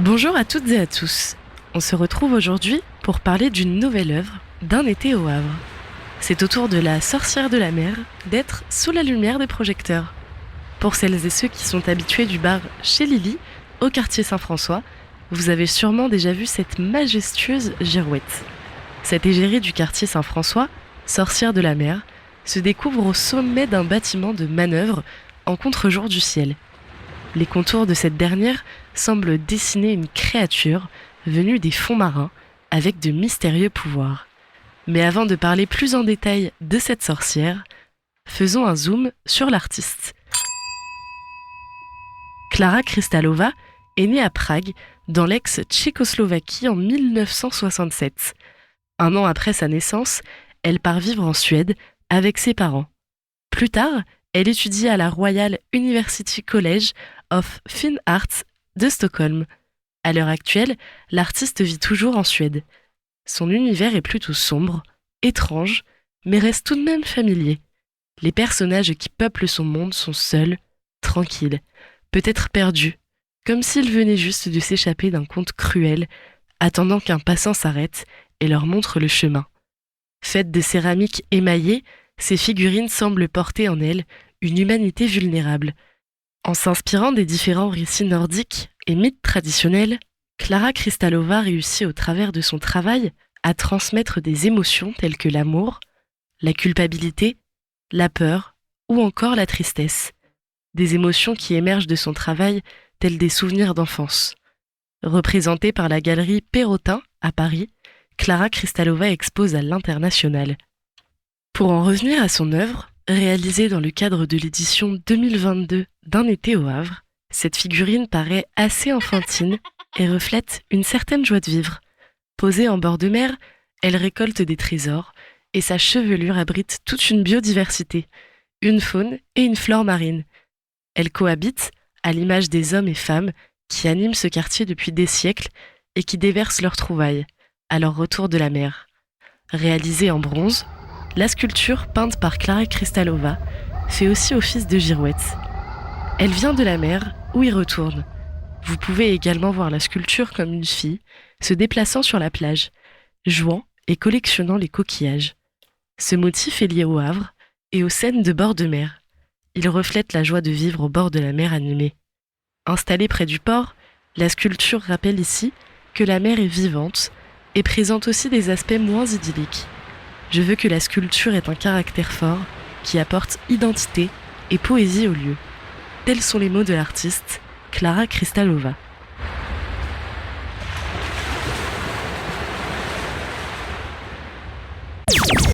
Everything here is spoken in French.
Bonjour à toutes et à tous. On se retrouve aujourd'hui pour parler d'une nouvelle œuvre, d'un été au Havre. C'est au tour de la sorcière de la mer d'être sous la lumière des projecteurs. Pour celles et ceux qui sont habitués du bar chez Lily, au quartier Saint-François, vous avez sûrement déjà vu cette majestueuse girouette. Cette égérie du quartier Saint-François, sorcière de la mer, se découvre au sommet d'un bâtiment de manœuvre en contre-jour du ciel. Les contours de cette dernière semblent dessiner une créature venue des fonds marins avec de mystérieux pouvoirs. Mais avant de parler plus en détail de cette sorcière, faisons un zoom sur l'artiste. Klára Krystalova est née à Prague, dans l'ex-Tchécoslovaquie en 1967. Un an après sa naissance, elle part vivre en Suède avec ses parents. Plus tard, elle étudie à la Royal University College of Fine Arts de Stockholm. À l'heure actuelle, l'artiste vit toujours en Suède. Son univers est plutôt sombre, étrange, mais reste tout de même familier. Les personnages qui peuplent son monde sont seuls, tranquilles, peut-être perdus, comme s'ils venaient juste de s'échapper d'un conte cruel, attendant qu'un passant s'arrête et leur montre le chemin. Faites de céramique émaillée, ces figurines semblent porter en elles une humanité vulnérable. En s'inspirant des différents récits nordiques et mythes traditionnels, Klára Krystalova réussit au travers de son travail à transmettre des émotions telles que l'amour, la culpabilité, la peur ou encore la tristesse. Des émotions qui émergent de son travail telles des souvenirs d'enfance. Représentée par la galerie Perrotin à Paris, Klára Krystalova expose à l'international. Pour en revenir à son œuvre, réalisée dans le cadre de l'édition 2022 d'Un été au Havre, cette figurine paraît assez enfantine et reflète une certaine joie de vivre. Posée en bord de mer, elle récolte des trésors et sa chevelure abrite toute une biodiversité, une faune et une flore marine. Elle cohabite, à l'image des hommes et femmes qui animent ce quartier depuis des siècles et qui déversent leurs trouvailles à leur retour de la mer. Réalisée en bronze, la sculpture peinte par Klára Krystalova fait aussi office de girouette. Elle vient de la mer où y retourne. Vous pouvez également voir la sculpture comme une fille se déplaçant sur la plage, jouant et collectionnant les coquillages. Ce motif est lié au Havre et aux scènes de bord de mer. Il reflète la joie de vivre au bord de la mer animée. Installée près du port, la sculpture rappelle ici que la mer est vivante et présente aussi des aspects moins idylliques. Je veux que la sculpture ait un caractère fort qui apporte identité et poésie au lieu. Tels sont les mots de l'artiste Klára Krystalova.